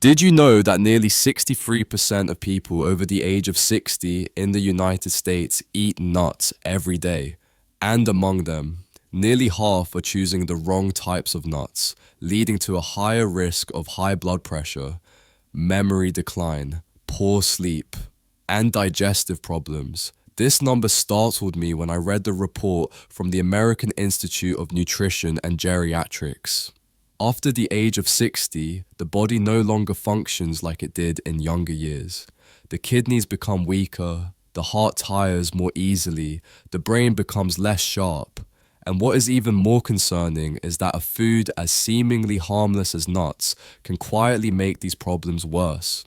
Did you know that nearly 63% of people over the age of 60 in the United States eat nuts every day? And among them, nearly half are choosing the wrong types of nuts, leading to a higher risk of high blood pressure, memory decline, poor sleep, and digestive problems. This number startled me when I read the report from the American Institute of Nutrition and Geriatrics. After the age of 60, the body no longer functions like it did in younger years. The kidneys become weaker, the heart tires more easily, the brain becomes less sharp. And what is even more concerning is that a food as seemingly harmless as nuts can quietly make these problems worse.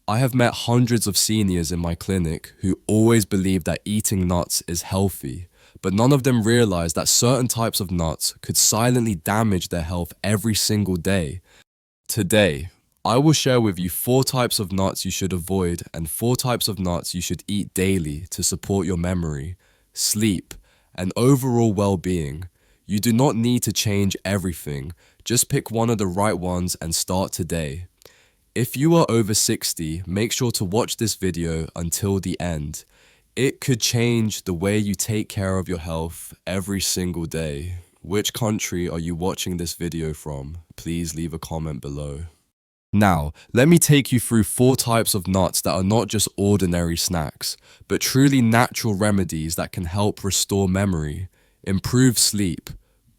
I have met hundreds of seniors in my clinic who always believe that eating nuts is healthy, but none of them realize that certain types of nuts could silently damage their health every single day. Today, I will share with you 4 types of nuts you should avoid and 4 types of nuts you should eat daily to support your memory, sleep, and overall well-being. You do not need to change everything, just pick one of the right ones and start today. If you are over 60, make sure to watch this video until the end. It could change the way you take care of your health every single day. Which country are you watching this video from? Please leave a comment below. Now, let me take you through 4 types of nuts that are not just ordinary snacks, but truly natural remedies that can help restore memory, improve sleep,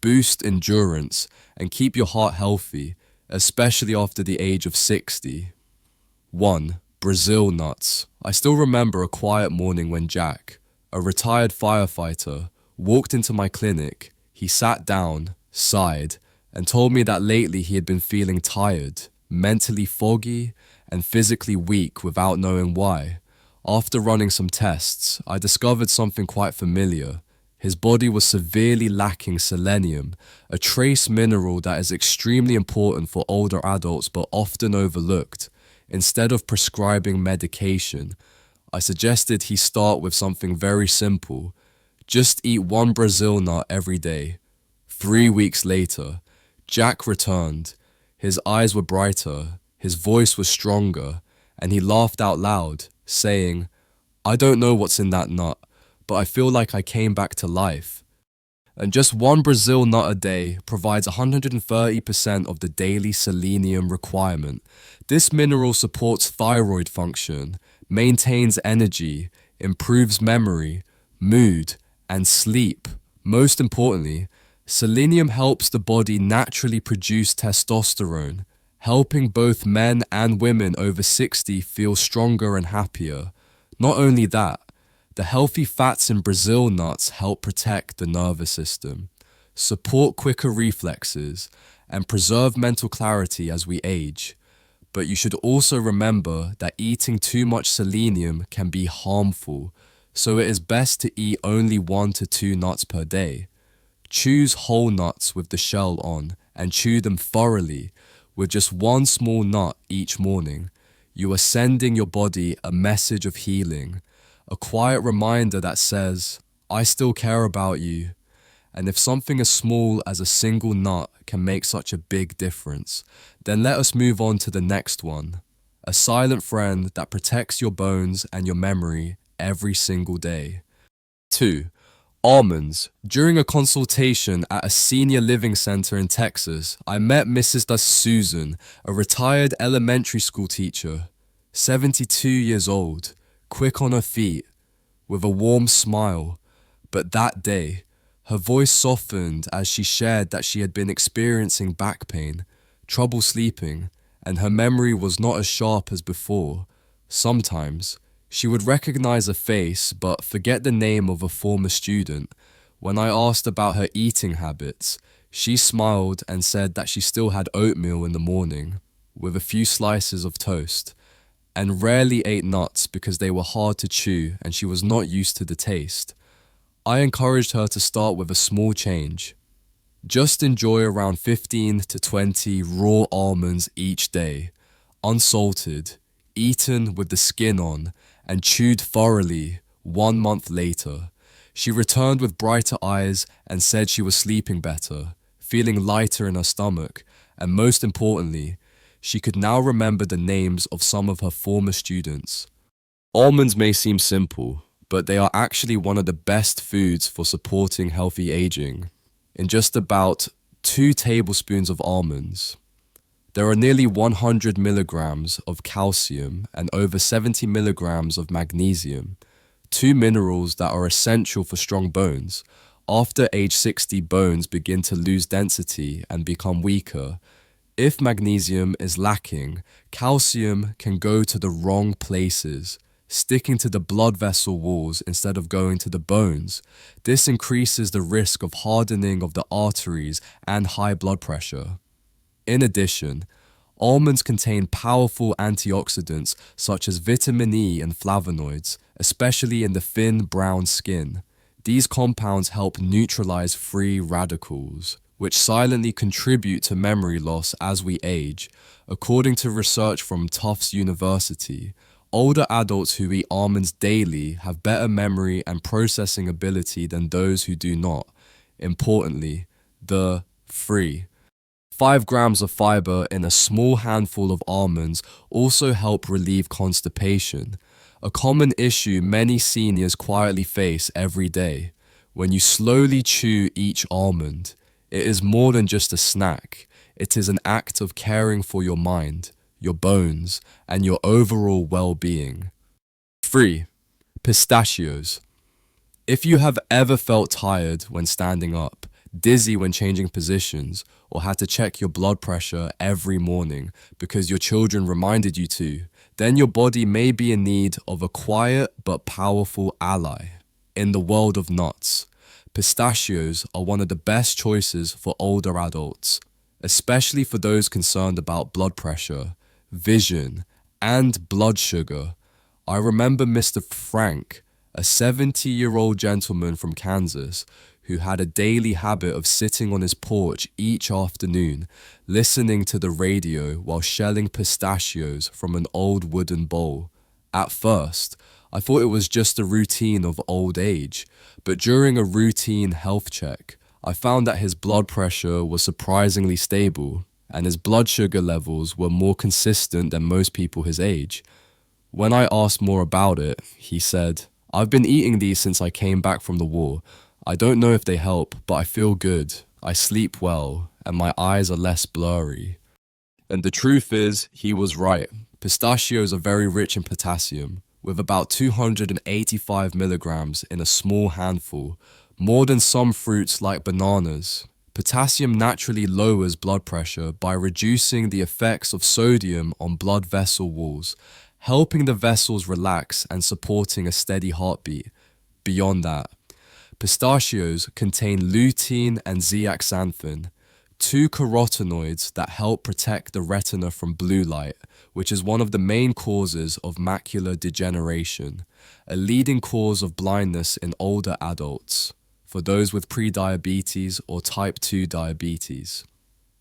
boost endurance, and keep your heart healthy, especially after the age of 60. 1. Brazil nuts. I still remember a quiet morning when Jack, a retired firefighter, walked into my clinic. He sat down, sighed, and told me that lately he had been feeling tired, mentally foggy, and physically weak without knowing why. After running some tests, I discovered something quite familiar. His body was severely lacking selenium, a trace mineral that is extremely important for older adults but often overlooked. Instead of prescribing medication, I suggested he start with something very simple. Just eat 1 Brazil nut every day. 3 weeks later, Jack returned. His eyes were brighter, his voice was stronger, and he laughed out loud, saying, "I don't know what's in that nut, but I feel like I came back to life." And just 1 Brazil nut a day provides 130% of the daily selenium requirement. This mineral supports thyroid function, maintains energy, improves memory, mood, and sleep. Most importantly, selenium helps the body naturally produce testosterone, helping both men and women over 60 feel stronger and happier. Not only that, the healthy fats in Brazil nuts help protect the nervous system, support quicker reflexes, and preserve mental clarity as we age. But you should also remember that eating too much selenium can be harmful, so it is best to eat only 1 to 2 nuts per day. Choose whole nuts with the shell on and chew them thoroughly with just 1 small nut each morning. You are sending your body a message of healing, a quiet reminder that says, "I still care about you." And if something as small as a single nut can make such a big difference, then let us move on to the next one. A silent friend that protects your bones and your memory every single day. 2. Almonds. During a consultation at a senior living center in Texas, I met Mrs. Susan, a retired elementary school teacher, 72 years old, quick on her feet, with a warm smile. But that day, her voice softened as she shared that she had been experiencing back pain, trouble sleeping, and her memory was not as sharp as before. Sometimes, she would recognize a face but forget the name of a former student. When I asked about her eating habits, she smiled and said that she still had oatmeal in the morning, with a few slices of toast, and rarely ate nuts because they were hard to chew and she was not used to the taste. I encouraged her to start with a small change. Just enjoy around 15 to 20 raw almonds each day, unsalted, eaten with the skin on, and chewed thoroughly. 1 month later, she returned with brighter eyes and said she was sleeping better, feeling lighter in her stomach, and most importantly, she could now remember the names of some of her former students. Almonds may seem simple, but they are actually one of the best foods for supporting healthy aging. In just about 2 tablespoons of almonds, there are nearly 100 milligrams of calcium and over 70 milligrams of magnesium, 2 minerals that are essential for strong bones. After age 60, bones begin to lose density and become weaker. If magnesium is lacking, calcium can go to the wrong places, sticking to the blood vessel walls instead of going to the bones. This increases the risk of hardening of the arteries and high blood pressure. In addition, almonds contain powerful antioxidants such as vitamin E and flavonoids, especially in the thin brown skin. These compounds help neutralize free radicals, which silently contribute to memory loss as we age. According to research from Tufts University, older adults who eat almonds daily have better memory and processing ability than those who do not. Importantly, the free 5 grams of fiber in a small handful of almonds also help relieve constipation, a common issue many seniors quietly face every day. When you slowly chew each almond, it is more than just a snack. It is an act of caring for your mind, your bones, and your overall well-being. 3. Pistachios. If you have ever felt tired when standing up, dizzy when changing positions, or had to check your blood pressure every morning because your children reminded you to, then your body may be in need of a quiet but powerful ally. In the world of nuts, pistachios are one of the best choices for older adults, especially for those concerned about blood pressure, vision, and blood sugar. I remember Mr. Frank, a 70-year-old gentleman from Kansas, who had a daily habit of sitting on his porch each afternoon, listening to the radio while shelling pistachios from an old wooden bowl. At first, I thought it was just a routine of old age, but during a routine health check, I found that his blood pressure was surprisingly stable, and his blood sugar levels were more consistent than most people his age. When I asked more about it, he said, "I've been eating these since I came back from the war. I don't know if they help, but I feel good, I sleep well, and my eyes are less blurry." And the truth is, he was right. Pistachios are very rich in potassium, with about 285 milligrams in a small handful, more than some fruits like bananas. Potassium naturally lowers blood pressure by reducing the effects of sodium on blood vessel walls, helping the vessels relax and supporting a steady heartbeat. Beyond that, pistachios contain lutein and zeaxanthin, 2 carotenoids that help protect the retina from blue light, which is one of the main causes of macular degeneration, a leading cause of blindness in older adults, for those with prediabetes or type 2 diabetes.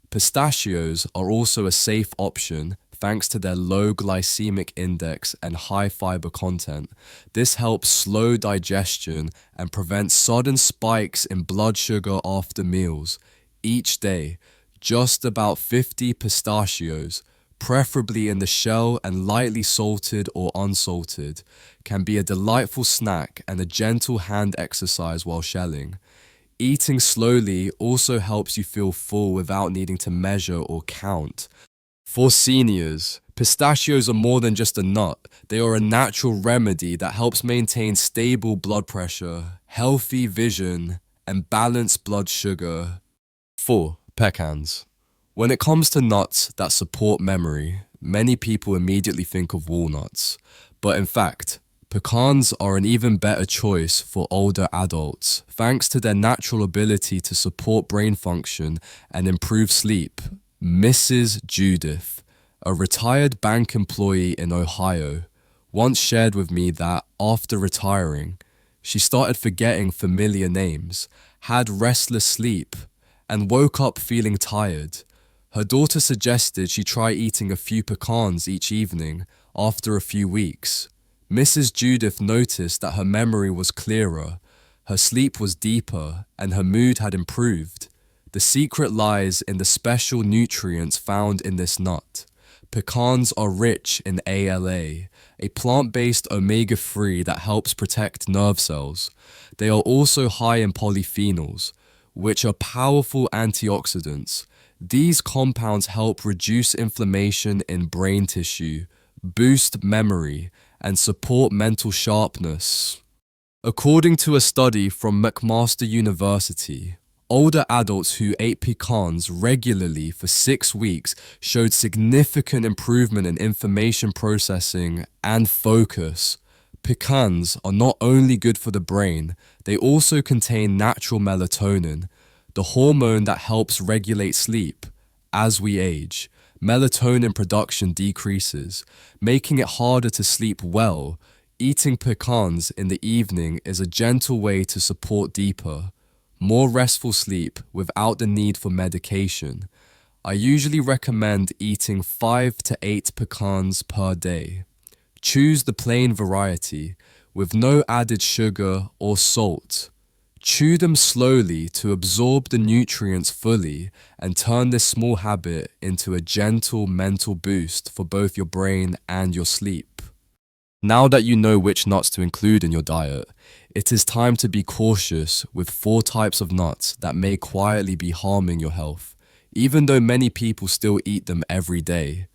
Pistachios are also a safe option thanks to their low glycemic index and high fiber content. This helps slow digestion and prevent sudden spikes in blood sugar after meals. Each day, just about 50 pistachios, preferably in the shell and lightly salted or unsalted, can be a delightful snack and a gentle hand exercise while shelling. Eating slowly also helps you feel full without needing to measure or count. For seniors, pistachios are more than just a nut. They are a natural remedy that helps maintain stable blood pressure, healthy vision, and balanced blood sugar. 4. Pecans. When it comes to nuts that support memory, many people immediately think of walnuts. But in fact, pecans are an even better choice for older adults, thanks to their natural ability to support brain function and improve sleep. Mrs. Judith, a retired bank employee in Ohio, once shared with me that after retiring, she started forgetting familiar names, had restless sleep, and woke up feeling tired. Her daughter suggested she try eating a few pecans each evening after a few weeks. Mrs. Judith noticed that her memory was clearer, her sleep was deeper, and her mood had improved. The secret lies in the special nutrients found in this nut. Pecans are rich in ALA, a plant-based omega-3 that helps protect nerve cells. They are also high in polyphenols, which are powerful antioxidants. These compounds help reduce inflammation in brain tissue, boost memory, and support mental sharpness. According to a study from McMaster University, older adults who ate pecans regularly for 6 weeks showed significant improvement in information processing and focus. Pecans are not only good for the brain, they also contain natural melatonin, the hormone that helps regulate sleep. As we age, melatonin production decreases, making it harder to sleep well. Eating pecans in the evening is a gentle way to support deeper, more restful sleep without the need for medication. I usually recommend eating 5 to 8 pecans per day. Choose the plain variety with no added sugar or salt. Chew them slowly to absorb the nutrients fully and turn this small habit into a gentle mental boost for both your brain and your sleep. Now that you know which nuts to include in your diet, it is time to be cautious with 4 types of nuts that may quietly be harming your health, even though many people still eat them every day.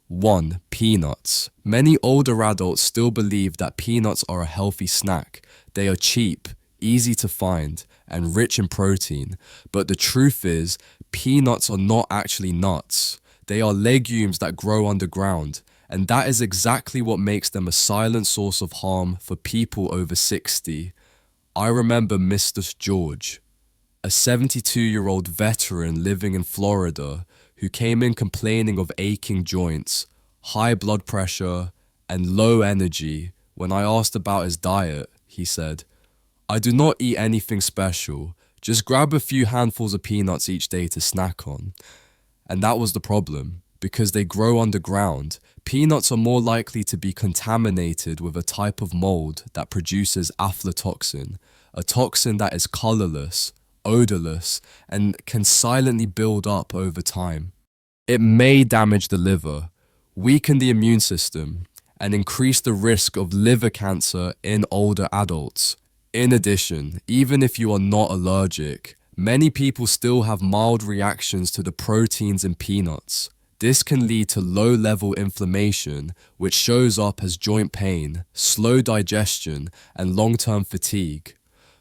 1. Peanuts. Many older adults still believe that peanuts are a healthy snack. They are cheap, easy to find, and rich in protein. But the truth is, peanuts are not actually nuts. They are legumes that grow underground. And that is exactly what makes them a silent source of harm for people over 60. I remember Mr. George, a 72-year-old veteran living in Florida who came in complaining of aching joints, high blood pressure, and low energy. When I asked about his diet, he said, "I do not eat anything special, just grab a few handfuls of peanuts each day to snack on." And that was the problem. Because they grow underground, peanuts are more likely to be contaminated with a type of mold that produces aflatoxin, a toxin that is colorless, odorless, and can silently build up over time. It may damage the liver, weaken the immune system, and increase the risk of liver cancer in older adults. In addition, even if you are not allergic, many people still have mild reactions to the proteins in peanuts. This can lead to low-level inflammation, which shows up as joint pain, slow digestion, and long-term fatigue.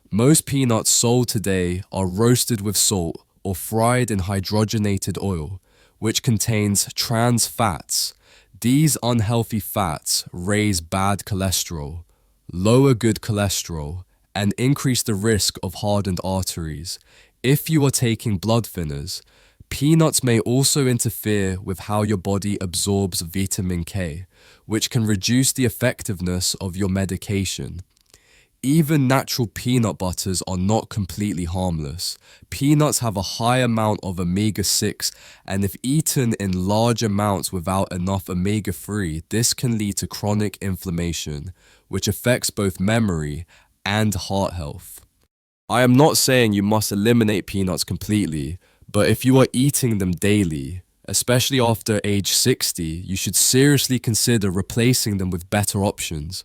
Most peanuts sold today are roasted with salt or fried in hydrogenated oil, which contains trans fats. These unhealthy fats raise bad cholesterol, lower good cholesterol, and increase the risk of hardened arteries. If you are taking blood thinners, peanuts may also interfere with how your body absorbs vitamin K, which can reduce the effectiveness of your medication. Even natural peanut butters are not completely harmless. Peanuts have a high amount of omega-6, and if eaten in large amounts without enough omega-3, this can lead to chronic inflammation, which affects both memory and heart health. I am not saying you must eliminate peanuts completely, but if you are eating them daily, especially after age 60, you should seriously consider replacing them with better options.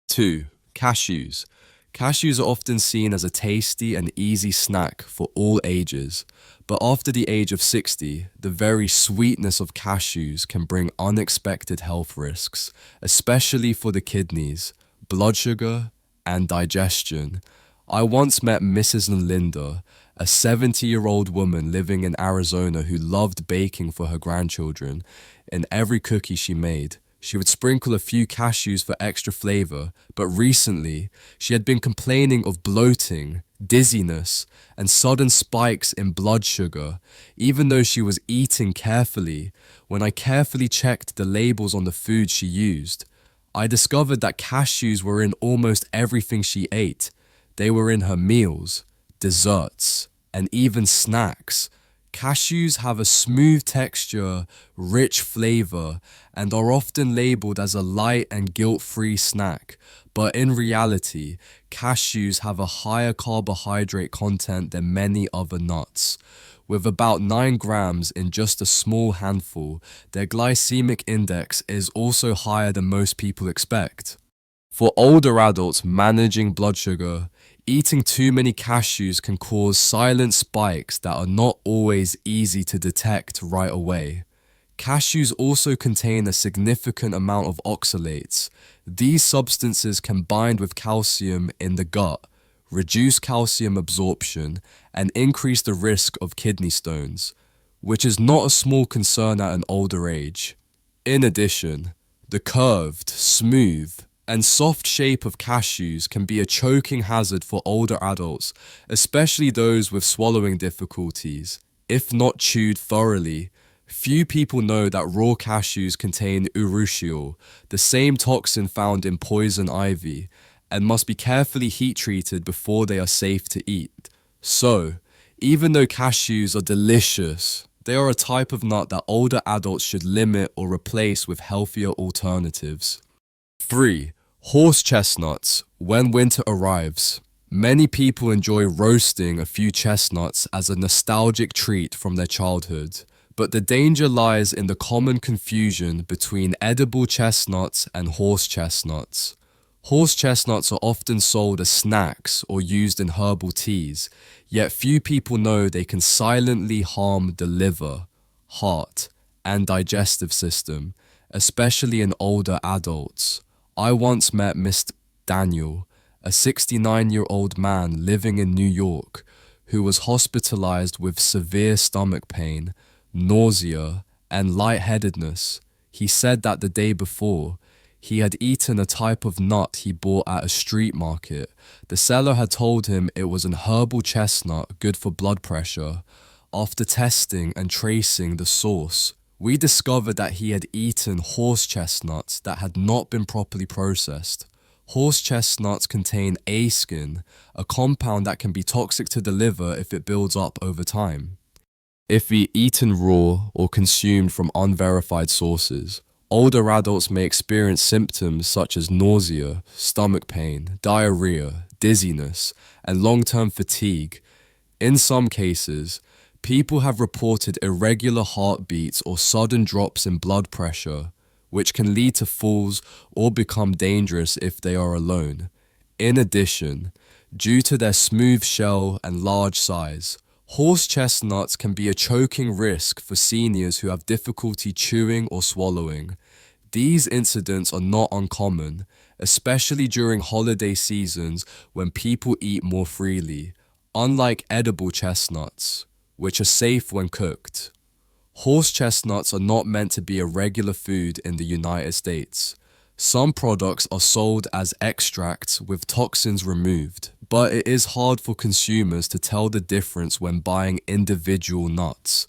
2. Cashews. Cashews are often seen as a tasty and easy snack for all ages, but after the age of 60, the very sweetness of cashews can bring unexpected health risks, especially for the kidneys, blood sugar, and digestion. I once met Mrs. Linda, a 70-year-old woman living in Arizona who loved baking for her grandchildren. In every cookie she made, she would sprinkle a few cashews for extra flavor, but recently, she had been complaining of bloating, dizziness, and sudden spikes in blood sugar, even though she was eating carefully. When I carefully checked the labels on the food she used, I discovered that cashews were in almost everything she ate. They were in her meals, desserts, and even snacks. Cashews have a smooth texture, rich flavor, and are often labeled as a light and guilt-free snack. But in reality, cashews have a higher carbohydrate content than many other nuts, With about 9 grams in just a small handful, their glycemic index is also higher than most people expect. For older adults managing blood sugar, eating too many cashews can cause silent spikes that are not always easy to detect right away. Cashews also contain a significant amount of oxalates. These substances can bind with calcium in the gut, reduce calcium absorption, and increase the risk of kidney stones, which is not a small concern at an older age. In addition, the curved, smooth, and soft shape of cashews can be a choking hazard for older adults, especially those with swallowing difficulties. If not chewed thoroughly, few people know that raw cashews contain urushiol, the same toxin found in poison ivy, and must be carefully heat treated before they are safe to eat. So, even though cashews are delicious, they are a type of nut that older adults should limit or replace with healthier alternatives. 3. Horse chestnuts. When winter arrives, many people enjoy roasting a few chestnuts as a nostalgic treat from their childhood. But the danger lies in the common confusion between edible chestnuts and horse chestnuts. Horse chestnuts are often sold as snacks or used in herbal teas, yet few people know they can silently harm the liver, heart, and digestive system, especially in older adults. I once met Mr. Daniel, a 69-year-old man living in New York, who was hospitalized with severe stomach pain, nausea, and lightheadedness. He said that the day before, he had eaten a type of nut he bought at a street market. The seller had told him it was an herbal chestnut good for blood pressure. After testing and tracing the source, we discovered that he had eaten horse chestnuts that had not been properly processed. Horse chestnuts contain askin, a compound that can be toxic to the liver if it builds up over time. If eaten raw or consumed from unverified sources, older adults may experience symptoms such as nausea, stomach pain, diarrhea, dizziness, and long-term fatigue. In some cases, people have reported irregular heartbeats or sudden drops in blood pressure, which can lead to falls or become dangerous if they are alone. In addition, due to their smooth shell and large size, horse chestnuts can be a choking risk for seniors who have difficulty chewing or swallowing. These incidents are not uncommon, especially during holiday seasons when people eat more freely, unlike edible chestnuts, which are safe when cooked. Horse chestnuts are not meant to be a regular food in the United States. Some products are sold as extracts with toxins removed, but it is hard for consumers to tell the difference when buying individual nuts.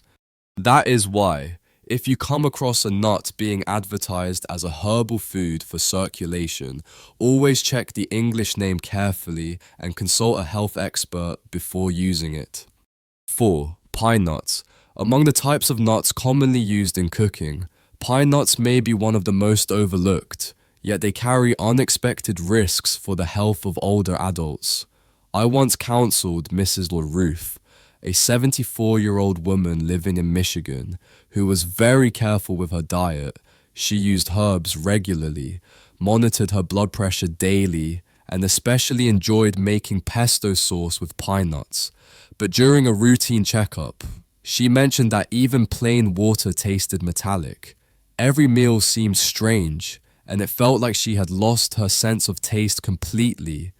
That is why, if you come across a nut being advertised as a herbal food for circulation, always check the English name carefully and consult a health expert before using it. 4. Pine nuts. Among the types of nuts commonly used in cooking, pine nuts may be one of the most overlooked, yet they carry unexpected risks for the health of older adults. I once counseled Mrs. LaRuth, a 74-year-old woman living in Michigan, who was very careful with her diet. She used herbs regularly, monitored her blood pressure daily, and especially enjoyed making pesto sauce with pine nuts. But during a routine checkup, she mentioned that even plain water tasted metallic. Every meal seemed strange, and it felt like she had lost her sense of taste completely.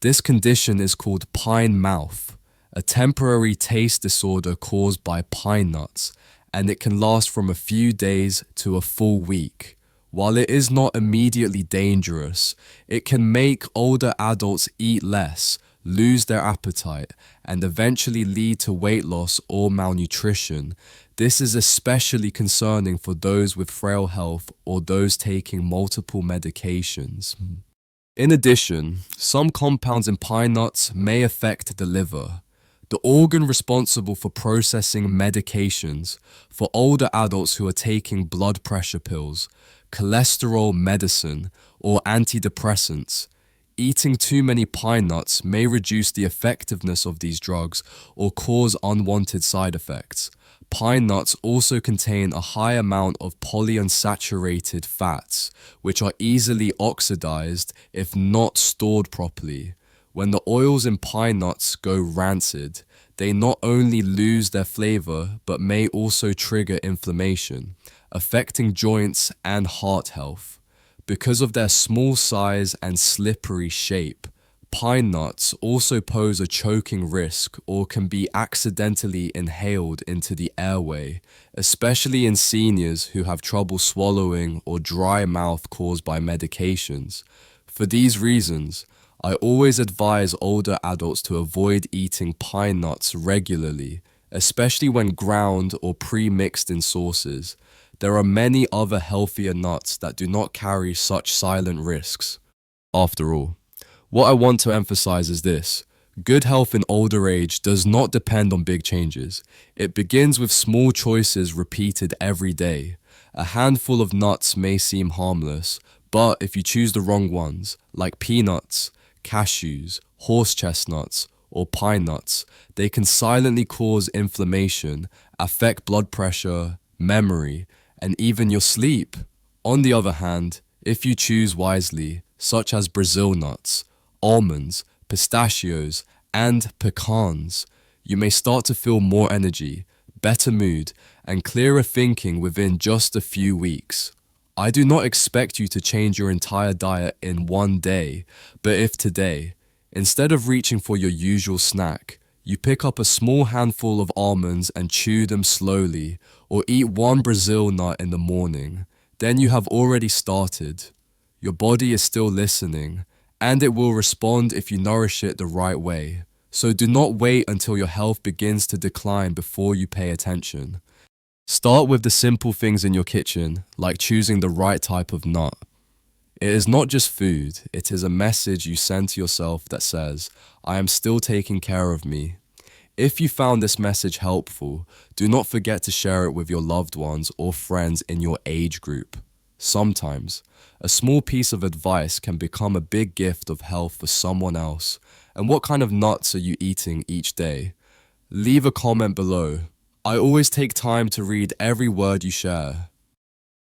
This condition is called pine mouth, a temporary taste disorder caused by pine nuts, and it can last from a few days to a full week. While it is not immediately dangerous, it can make older adults eat less, lose their appetite, and eventually lead to weight loss or malnutrition. This is especially concerning for those with frail health or those taking multiple medications. In addition, some compounds in pine nuts may affect the liver, the organ responsible for processing medications. For older adults who are taking blood pressure pills, cholesterol medicine, or antidepressants, Eating too many pine nuts may reduce the effectiveness of these drugs or cause unwanted side effects. Pine nuts also contain a high amount of polyunsaturated fats, which are easily oxidized if not stored properly. When the oils in pine nuts go rancid, they not only lose their flavor but may also trigger inflammation, affecting joints and heart health. Because of their small size and slippery shape, pine nuts also pose a choking risk or can be accidentally inhaled into the airway, especially in seniors who have trouble swallowing or dry mouth caused by medications. For these reasons, I always advise older adults to avoid eating pine nuts regularly, especially when ground or pre-mixed in sauces. There are many other healthier nuts that do not carry such silent risks. After all, what I want to emphasize is this: good health in older age does not depend on big changes. It begins with small choices repeated every day. A handful of nuts may seem harmless, but if you choose the wrong ones, like peanuts, cashews, horse chestnuts, or pine nuts, they can silently cause inflammation, affect blood pressure, memory, and even your sleep. On the other hand, if you choose wisely, such as Brazil nuts, almonds, pistachios, and pecans, you may start to feel more energy, better mood, and clearer thinking within just a few weeks. I do not expect you to change your entire diet in one day, but if today, instead of reaching for your usual snack, you pick up a small handful of almonds and chew them slowly, or eat one Brazil nut in the morning, then you have already started. Your body is still listening, and it will respond if you nourish it the right way. So do not wait until your health begins to decline before you pay attention. Start with the simple things in your kitchen, like choosing the right type of nut. It is not just food, it is a message you send to yourself that says, I am still taking care of me. If you found this message helpful, do not forget to share it with your loved ones or friends in your age group. Sometimes, a small piece of advice can become a big gift of health for someone else. And what kind of nuts are you eating each day? Leave a comment below. I always take time to read every word you share.